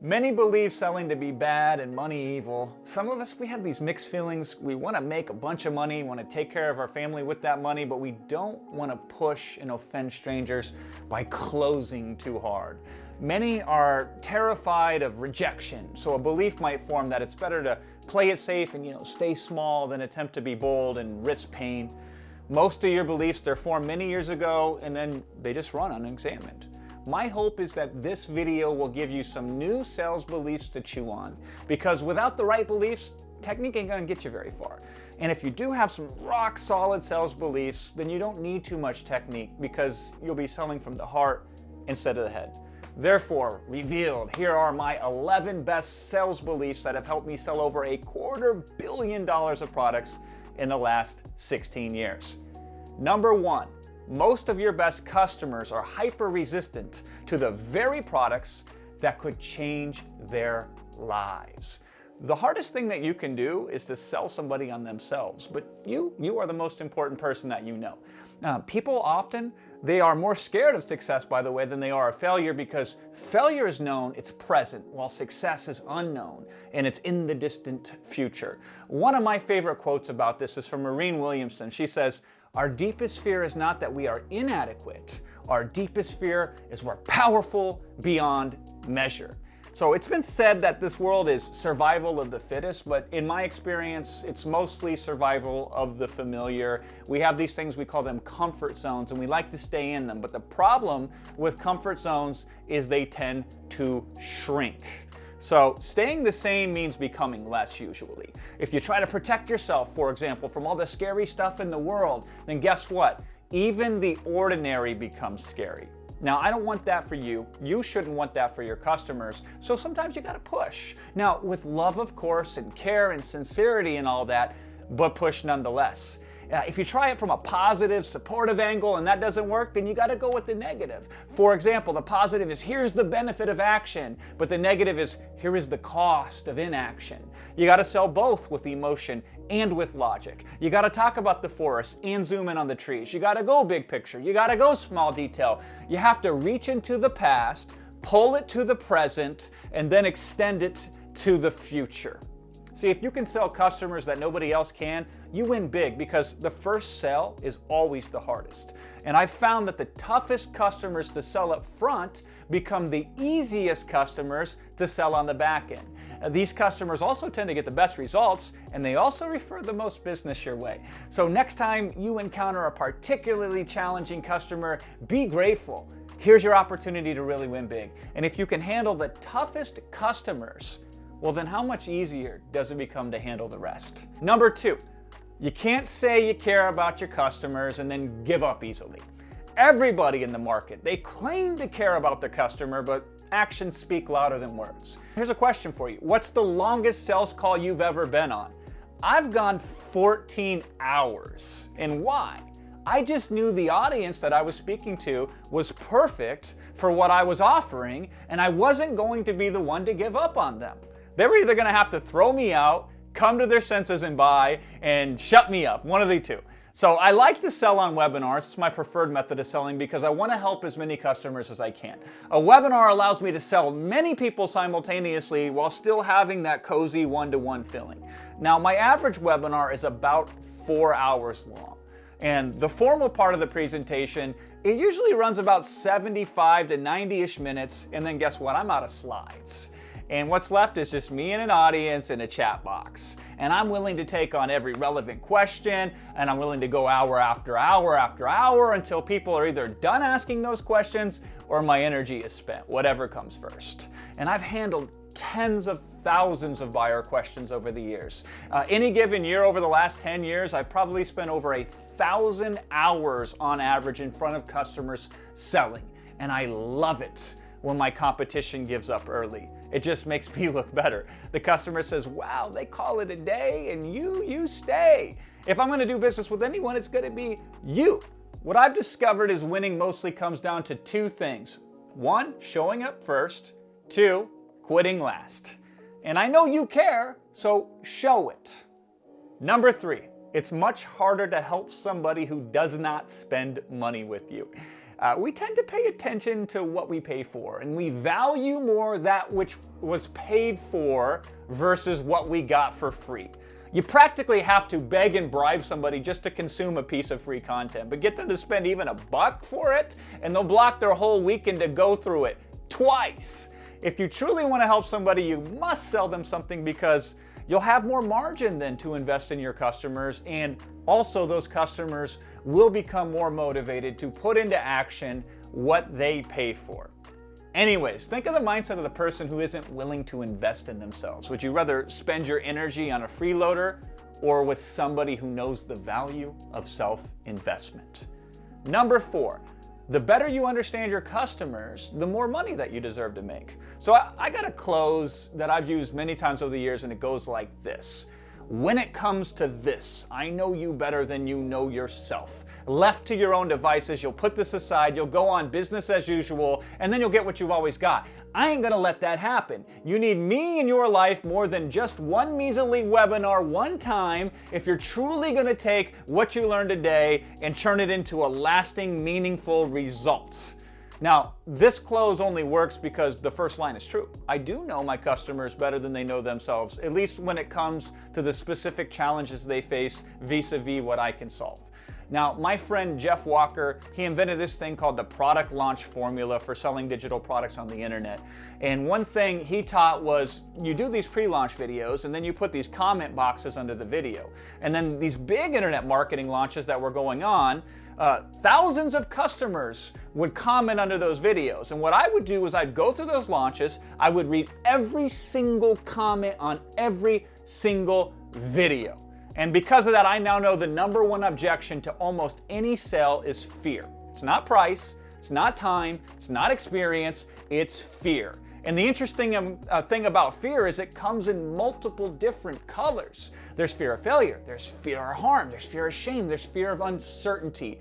Many believe selling to be bad and money evil. Some of us, we have these mixed feelings. We want to make a bunch of money, want to take care of our family with that money, but we don't want to push and offend strangers by closing too hard. Many are terrified of rejection, so a belief might form that it's better to play it safe and stay small than attempt to be bold and risk pain. Most of your beliefs, they're formed many years ago and then they just run unexamined. My hope is that this video will give you some new sales beliefs to chew on, because without the right beliefs, technique ain't gonna get you very far. And if you do have some rock solid sales beliefs, then you don't need too much technique because you'll be selling from the heart instead of the head. Therefore, revealed, here are my 11 best sales beliefs that have helped me sell over $250 million of products in the last 16 years. Number 1. Most of your best customers are hyper-resistant to the very products that could change their lives. The hardest thing that you can do is to sell somebody on themselves, but you are the most important person that you know. People often, they are more scared of success, by the way, than they are of failure, because failure is known, it's present, while success is unknown, and it's in the distant future. One of my favorite quotes about this is from Maureen Williamson. She says, "Our deepest fear is not that we are inadequate. Our deepest fear is we're powerful beyond measure." So it's been said that this world is survival of the fittest, but in my experience, it's mostly survival of the familiar. We have these things, we call them comfort zones, and we like to stay in them. But the problem with comfort zones is they tend to shrink. So staying the same means becoming less usually. If you try to protect yourself, for example, from all the scary stuff in the world, then guess what? Even the ordinary becomes scary. Now, I don't want that for you. You shouldn't want that for your customers. So sometimes you gotta push. Now, with love, of course, and care and sincerity and all that, but push nonetheless. If you try it from a positive, supportive angle and that doesn't work, then you got to go with the negative. For example, the positive is here's the benefit of action, but the negative is here is the cost of inaction. You got to sell both with emotion and with logic. You got to talk about the forest and zoom in on the trees. You got to go big picture. You got to go small detail. You have to reach into the past, pull it to the present, and then extend it to the future. See, if you can sell customers that nobody else can, you win big, because the first sell is always the hardest. And I've found that the toughest customers to sell up front become the easiest customers to sell on the back end. These customers also tend to get the best results, and they also refer the most business your way. So next time you encounter a particularly challenging customer, be grateful. Here's your opportunity to really win big. And if you can handle the toughest customers, well, then how much easier does it become to handle the rest? Number 2, you can't say you care about your customers and then give up easily. Everybody in the market, they claim to care about their customer, but actions speak louder than words. Here's a question for you. What's the longest sales call you've ever been on? I've gone 14 hours. And why? I just knew the audience that I was speaking to was perfect for what I was offering, and I wasn't going to be the one to give up on them. They were either going to have to throw me out, come to their senses and buy, and shut me up, one of the two. So I like to sell on webinars. It's my preferred method of selling because I want to help as many customers as I can. A webinar allows me to sell many people simultaneously while still having that cozy one-to-one feeling. Now, my average webinar is about 4 hours long. And the formal part of the presentation, it usually runs about 75 to 90-ish minutes, and then guess what? I'm out of slides. And what's left is just me and an audience and a chat box. And I'm willing to take on every relevant question, and I'm willing to go hour after hour after hour until people are either done asking those questions or my energy is spent, whatever comes first. And I've handled tens of thousands of buyer questions over the years. Any given year over the last 10 years, I've probably spent over 1,000 hours on average in front of customers selling. And I love it when my competition gives up early. It just makes me look better. The customer says, wow, they call it a day and you stay. If I'm gonna do business with anyone, it's gonna be you. What I've discovered is winning mostly comes down to 2 things. 1, showing up first. 2, quitting last. And I know you care, so show it. Number 3, it's much harder to help somebody who does not spend money with you. we tend to pay attention to what we pay for, and we value more that which was paid for versus what we got for free. You practically have to beg and bribe somebody just to consume a piece of free content, but get them to spend even $1 for it, and they'll block their whole weekend to go through it twice. If you truly want to help somebody, you must sell them something, because you'll have more margin then to invest in your customers, and also those customers will become more motivated to put into action what they pay for. Anyways, think of the mindset of the person who isn't willing to invest in themselves. Would you rather spend your energy on a freeloader or with somebody who knows the value of self-investment? Number 4, the better you understand your customers, the more money that you deserve to make. So I got a close that I've used many times over the years, and it goes like this. When it comes to this, I know you better than you know yourself. Left to your own devices, you'll put this aside, you'll go on business as usual, and then you'll get what you've always got. I ain't gonna let that happen. You need me in your life more than just one measly webinar one time if you're truly gonna take what you learned today and turn it into a lasting, meaningful result. Now, this close only works because the first line is true. I do know my customers better than they know themselves, at least when it comes to the specific challenges they face vis-a-vis what I can solve. Now, my friend Jeff Walker, he invented this thing called the product launch formula for selling digital products on the internet. And one thing he taught was you do these pre-launch videos and then you put these comment boxes under the video. And then these big internet marketing launches that were going on, thousands of customers would comment under those videos. And what I would do is I'd go through those launches, I would read every single comment on every single video. And because of that, I now know the number one objection to almost any sale is fear. It's not price, it's not time, it's not experience, it's fear. And the interesting thing about fear is it comes in multiple different colors. There's fear of failure, there's fear of harm, there's fear of shame, there's fear of uncertainty.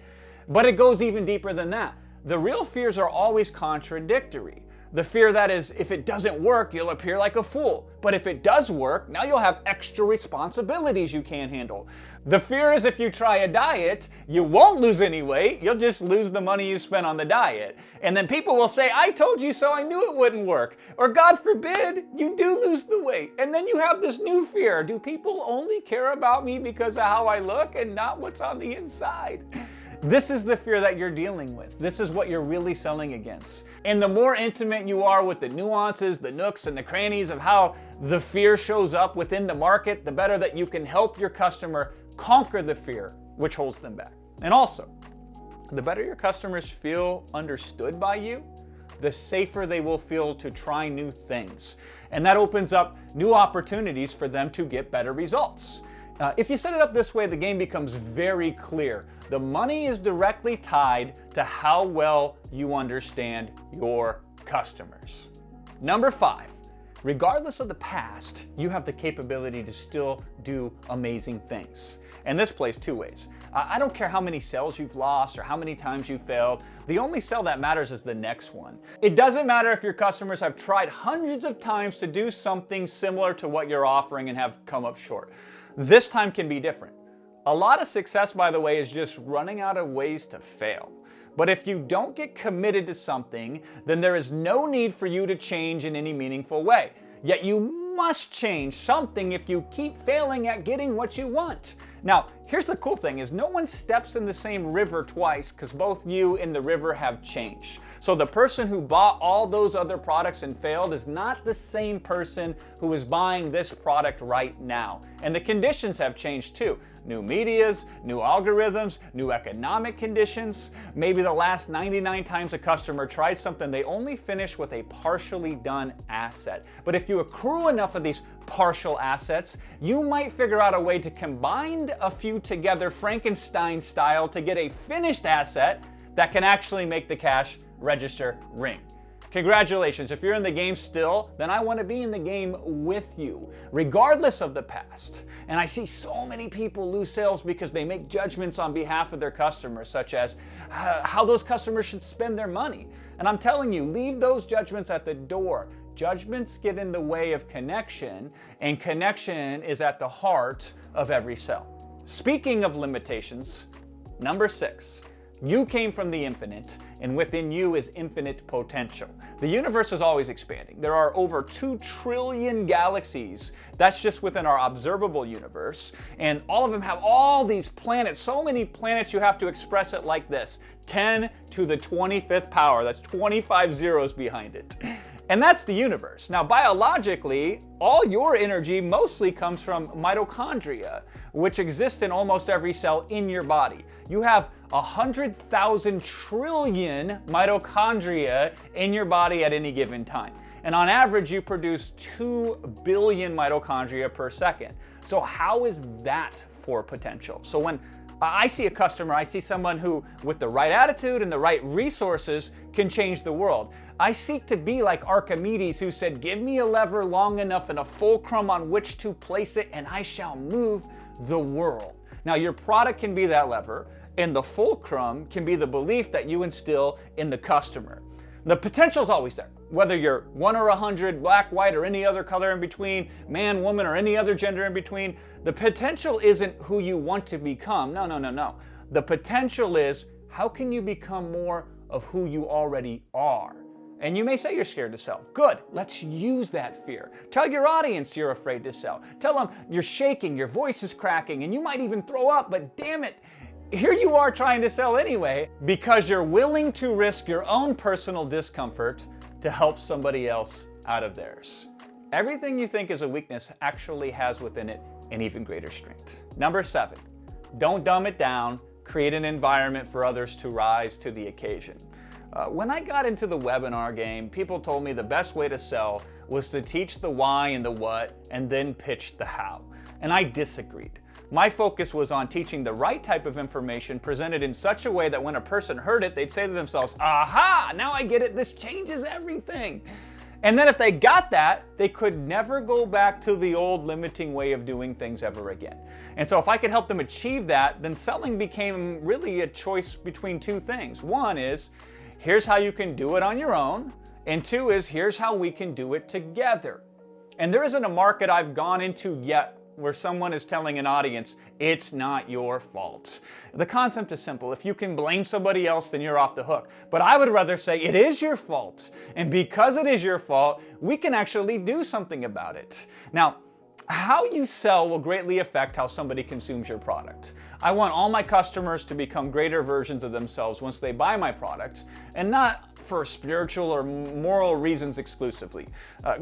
But it goes even deeper than that. The real fears are always contradictory. The fear that is, if it doesn't work, you'll appear like a fool. But if it does work, now you'll have extra responsibilities you can't handle. The fear is if you try a diet, you won't lose any weight, you'll just lose the money you spent on the diet. And then people will say, I told you so, I knew it wouldn't work. Or God forbid, you do lose the weight. And then you have this new fear. Do people only care about me because of how I look and not what's on the inside? This is the fear that you're dealing with. This is what you're really selling against. And the more intimate you are with the nuances, the nooks, and the crannies of how the fear shows up within the market, the better that you can help your customer conquer the fear which holds them back. And also, the better your customers feel understood by you, the safer they will feel to try new things. And that opens up new opportunities for them to get better results. If you set it up this way, the game becomes very clear. The money is directly tied to how well you understand your customers. Number 5, regardless of the past, you have the capability to still do amazing things. And this plays two ways. I don't care how many sales you've lost or how many times you've failed. The only sale that matters is the next one. It doesn't matter if your customers have tried hundreds of times to do something similar to what you're offering and have come up short. This time can be different. A lot of success, by the way, is just running out of ways to fail. But if you don't get committed to something, then there is no need for you to change in any meaningful way. Yet you must change something if you keep failing at getting what you want. Now, here's the cool thing is no one steps in the same river twice because both you and the river have changed. So the person who bought all those other products and failed is not the same person who is buying this product right now. And the conditions have changed too. New medias, new algorithms, new economic conditions. Maybe the last 99 times a customer tried something, they only finish with a partially done asset. But if you accrue enough of these partial assets, you might figure out a way to combine a few together Frankenstein style to get a finished asset that can actually make the cash register ring. Congratulations, if you're in the game still, then I want to be in the game with you, regardless of the past. And I see so many people lose sales because they make judgments on behalf of their customers, such as how those customers should spend their money. And I'm telling you, leave those judgments at the door. Judgments get in the way of connection, and connection is at the heart of every sale. Speaking of limitations, number 6, You came from the infinite, and within you is infinite potential. The universe is always expanding. There are over 2 trillion galaxies. That's just within our observable universe. And all of them have all these planets, so many planets you have to express it like this: 10 to the 25th power. That's 25 zeros behind it. And that's the universe. Now, biologically, all your energy mostly comes from mitochondria, which exist in almost every cell in your body. You have 100,000 trillion mitochondria in your body at any given time. And on average, you produce 2 billion mitochondria per second. So how is that for potential? So when I see a customer, I see someone who, with the right attitude and the right resources, can change the world. I seek to be like Archimedes, who said, "Give me a lever long enough and a fulcrum on which to place it, and I shall move the world." Now, your product can be that lever, and the fulcrum can be the belief that you instill in the customer. The potential is always there. Whether you're 1 or 100, black, white, or any other color in between, man, woman, or any other gender in between, the potential isn't who you want to become. No. The potential is, how can you become more of who you already are? And you may say you're scared to sell. Good, let's use that fear. Tell your audience you're afraid to sell. Tell them you're shaking, your voice is cracking, and you might even throw up, but damn it, here you are trying to sell anyway, because you're willing to risk your own personal discomfort to help somebody else out of theirs. Everything you think is a weakness actually has within it an even greater strength. Number 7, don't dumb it down. Create an environment for others to rise to the occasion. When I got into the webinar game, people told me the best way to sell was to teach the why and the what, and then pitch the how. And I disagreed. My focus was on teaching the right type of information presented in such a way that when a person heard it, they'd say to themselves, "Aha, now I get it, this changes everything." And then if they got that, they could never go back to the old limiting way of doing things ever again. And so if I could help them achieve that, then selling became really a choice between 2 things. One is, here's how you can do it on your own. And 2 is, here's how we can do it together. And there isn't a market I've gone into yet where someone is telling an audience, it's not your fault. The concept is simple. If you can blame somebody else, then you're off the hook. But I would rather say it is your fault. And because it is your fault, we can actually do something about it. Now, how you sell will greatly affect how somebody consumes your product. I want all my customers to become greater versions of themselves once they buy my product, and not for spiritual or moral reasons exclusively.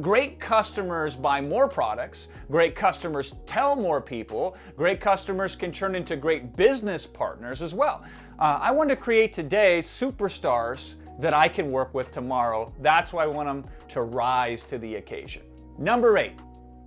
Great customers buy more products, great customers tell more people, great customers can turn into great business partners as well. I want to create today superstars that I can work with tomorrow. That's why I want them to rise to the occasion. Number 8,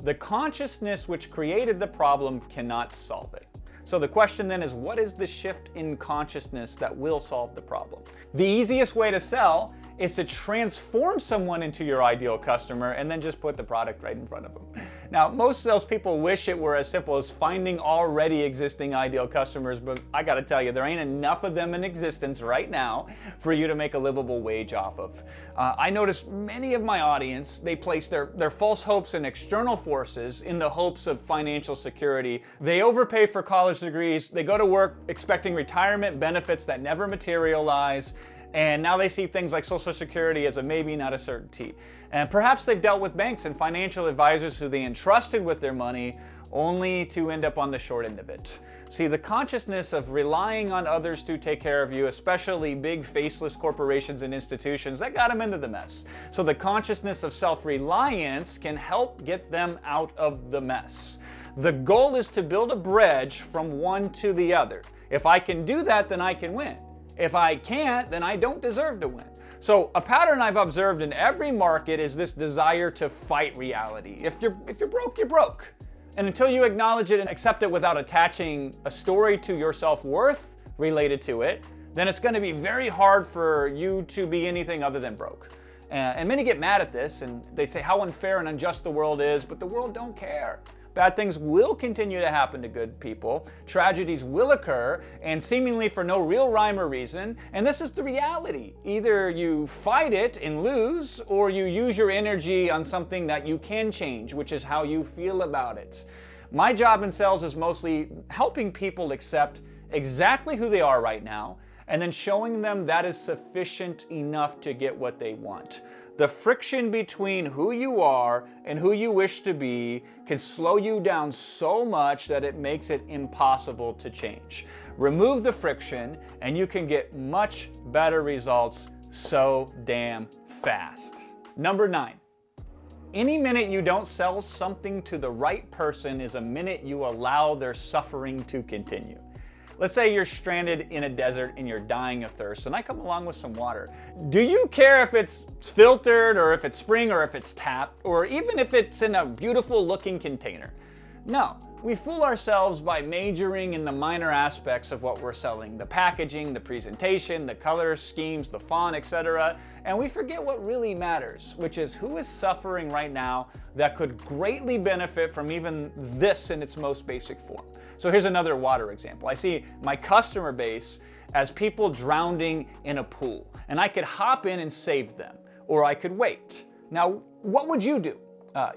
the consciousness which created the problem cannot solve it. So the question then is, what is the shift in consciousness that will solve the problem? The easiest way to sell is to transform someone into your ideal customer and then just put the product right in front of them. Now, most salespeople wish it were as simple as finding already existing ideal customers, but I gotta tell you, there ain't enough of them in existence right now for you to make a livable wage off of. I notice many of my audience, they place their false hopes in external forces in the hopes of financial security. They overpay for college degrees, they go to work expecting retirement benefits that never materialize, and now they see things like Social Security as a maybe, not a certainty. And perhaps they've dealt with banks and financial advisors who they entrusted with their money only to end up on the short end of it. See, the consciousness of relying on others to take care of you, especially big faceless corporations and institutions, that got them into the mess. So the consciousness of self-reliance can help get them out of the mess. The goal is to build a bridge from one to the other. If I can do that, then I can win. If I can't, then I don't deserve to win. So a pattern I've observed in every market is this desire to fight reality. If you're broke, you're broke. And until you acknowledge it and accept it without attaching a story to your self-worth related to it, then it's going to be very hard for you to be anything other than broke. And many get mad at this and they say how unfair and unjust the world is, but the world don't care. Bad things will continue to happen to good people. Tragedies will occur, and seemingly for no real rhyme or reason. And this is the reality. Either you fight it and lose, or you use your energy on something that you can change, which is how you feel about it. My job in sales is mostly helping people accept exactly who they are right now, and then showing them that is sufficient enough to get what they want. The friction between who you are and who you wish to be can slow you down so much that it makes it impossible to change. Remove the friction and you can get much better results so damn fast. Number 9. Any minute you don't sell something to the right person is a minute you allow their suffering to continue. Let's say you're stranded in a desert and you're dying of thirst, and I come along with some water. Do you care if it's filtered or if it's spring or if it's tapped or even if it's in a beautiful looking container? No. We fool ourselves by majoring in the minor aspects of what we're selling, the packaging, the presentation, the color schemes, the font, etc. And we forget what really matters, which is who is suffering right now that could greatly benefit from even this in its most basic form. So here's another water example. I see my customer base as people drowning in a pool, and I could hop in and save them, or I could wait. Now, what would you do?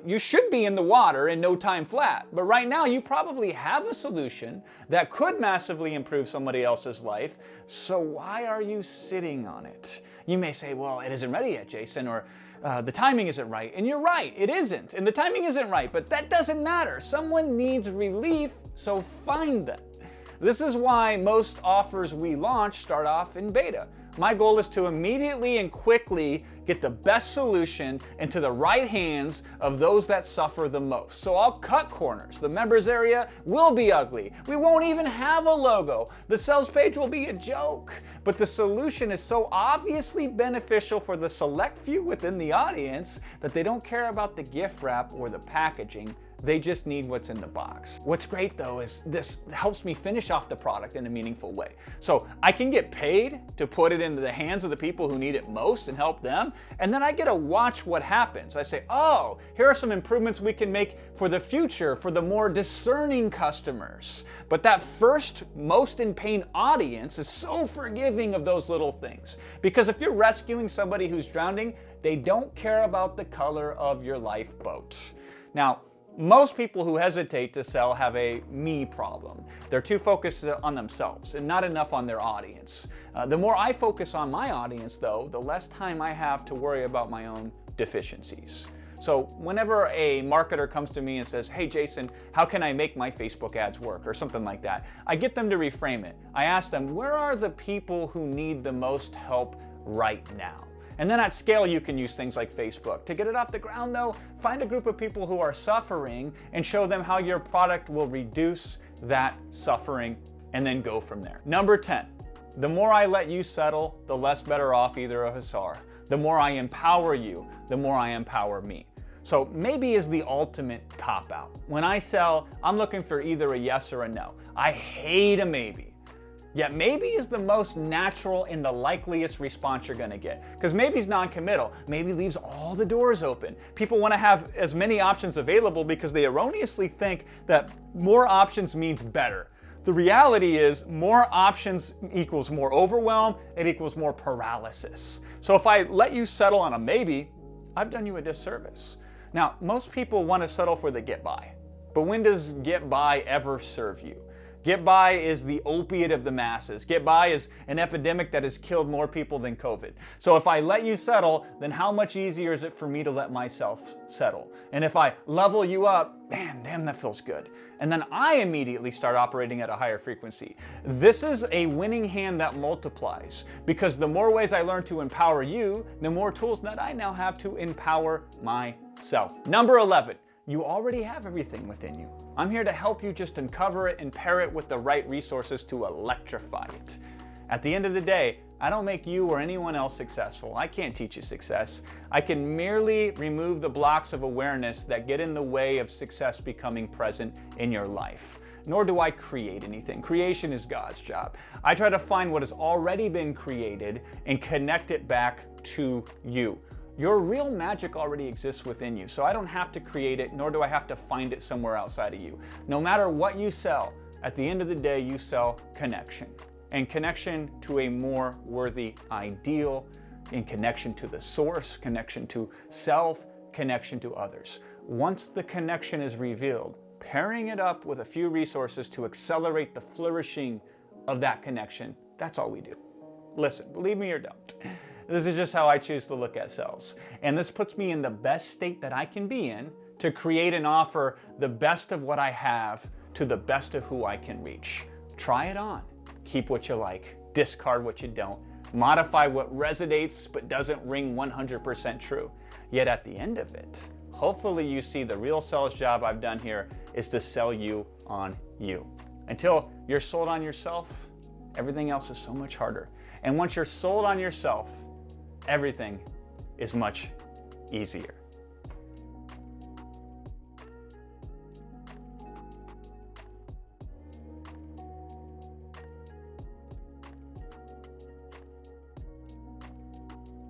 You should be in the water in no time flat, but right now you probably have a solution that could massively improve somebody else's life, so why are you sitting on it? You may say, well, it isn't ready yet, Jason, or the timing isn't right. And you're right, it isn't, and the timing isn't right, but that doesn't matter. Someone needs relief, so find them. This is why most offers we launch start off in beta. My goal is to immediately and quickly get the best solution into the right hands of those that suffer the most. So I'll cut corners. The members area will be ugly. We won't even have a logo. The sales page will be a joke. But the solution is so obviously beneficial for the select few within the audience that they don't care about the gift wrap or the packaging. They just need what's in the box. What's great though is this helps me finish off the product in a meaningful way. So I can get paid to put it into the hands of the people who need it most and help them, and then I get to watch what happens. I say, oh, here are some improvements we can make for the future for the more discerning customers. But that first, most in pain audience is so forgiving of those little things. Because if you're rescuing somebody who's drowning, they don't care about the color of your lifeboat. Now, most people who hesitate to sell have a me problem. They're too focused on themselves and not enough on their audience. The more I focus on my audience, though, the less time I have to worry about my own deficiencies. So whenever a marketer comes to me and says, hey Jason, how can I make my Facebook ads work or something like that, I get them to reframe it. I ask them, where are the people who need the most help right now? And then at scale, you can use things like Facebook. To get it off the ground though, find a group of people who are suffering and show them how your product will reduce that suffering and then go from there. Number 10, the more I let you settle, the less better off either of us are. The more I empower you, the more I empower me. So maybe is the ultimate cop-out. When I sell, I'm looking for either a yes or a no. I hate a maybe. Yet maybe is the most natural and the likeliest response you're gonna get. Because maybe's non-committal. Maybe leaves all the doors open. People wanna have as many options available because they erroneously think that more options means better. The reality is more options equals more overwhelm, it equals more paralysis. So if I let you settle on a maybe, I've done you a disservice. Now, most people wanna settle for the get by. But when does get by ever serve you? Get by is the opiate of the masses. Get by is an epidemic that has killed more people than COVID. So if I let you settle, then how much easier is it for me to let myself settle? And if I level you up, man, damn, that feels good. And then I immediately start operating at a higher frequency. This is a winning hand that multiplies, because the more ways I learn to empower you, the more tools that I now have to empower myself. Number 11, you already have everything within you. I'm here to help you just uncover it and pair it with the right resources to electrify it. At the end of the day, I don't make you or anyone else successful. I can't teach you success. I can merely remove the blocks of awareness that get in the way of success becoming present in your life. Nor do I create anything. Creation is God's job. I try to find what has already been created and connect it back to you. Your real magic already exists within you, so I don't have to create it, nor do I have to find it somewhere outside of you. No matter what you sell, at the end of the day, you sell connection. And connection to a more worthy ideal, in connection to the source, connection to self, connection to others. Once the connection is revealed, pairing it up with a few resources to accelerate the flourishing of that connection, that's all we do. Listen, believe me or don't. This is just how I choose to look at sales. And this puts me in the best state that I can be in to create and offer the best of what I have to the best of who I can reach. Try it on. Keep what you like. Discard what you don't. Modify what resonates but doesn't ring 100% true. Yet at the end of it, hopefully you see the real sales job I've done here is to sell you on you. Until you're sold on yourself, everything else is so much harder. And once you're sold on yourself, everything is much easier.